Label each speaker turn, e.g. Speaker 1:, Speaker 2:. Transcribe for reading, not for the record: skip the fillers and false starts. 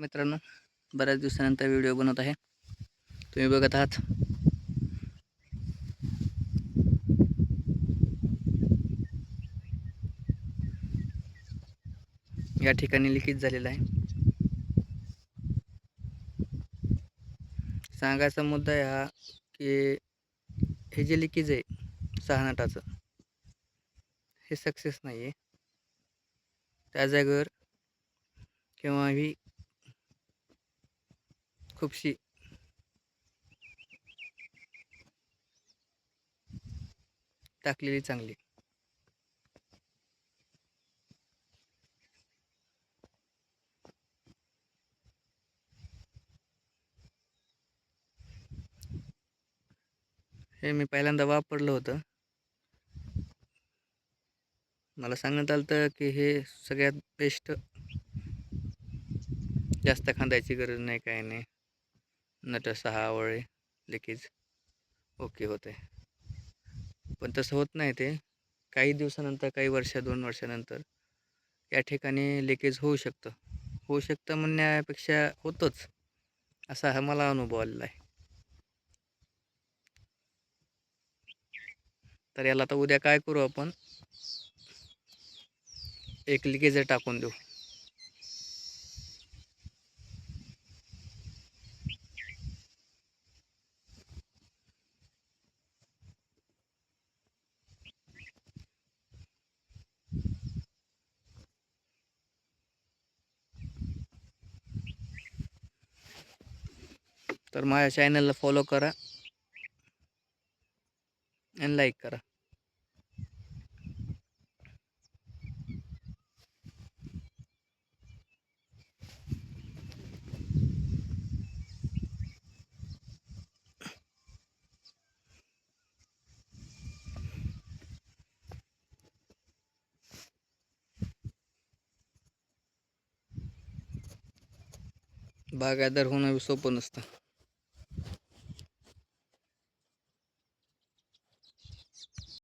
Speaker 1: मित्रांनो, बऱ्याच दिवसानंतर व्हिडिओ बनवत आहे. तुम्ही बघत आहात. या ठिकाणी लिकेज झालेलं आहे. सांगायचा मुद्दा आहे हा की हे जे लिकेज आहे 6 नटाचं, हे सक्सेस नाही आहे. त्या जागेवर केव्हाही खूपशी टाकलेली चांगली. हे मी पहिल्यांदा वापरलं होतं. मला सांगण्यात आलं होतं की हे सगळ्यात बेस्ट, जास्त खांदायची गरज नाही, काही नाही. नट 6 वळे लिकेज ओके होते. पण तसं होत नाही. ते काही दिवसानंतर, काही वर्ष 2 वर्षानंतर या ठिकाणी लिकेज होऊ शकतं. होऊ शकतं म्हणण्यापेक्षा होतंच, असा हा मला अनुभव आलेला आहे. तर याला आता उद्या काय करू आपण, एक लिकेजर टाकून देऊ. तर माझ्या चॅनलला फॉलो करा आणि लाईक करा. बागायतदार होणं सोपं नसतं.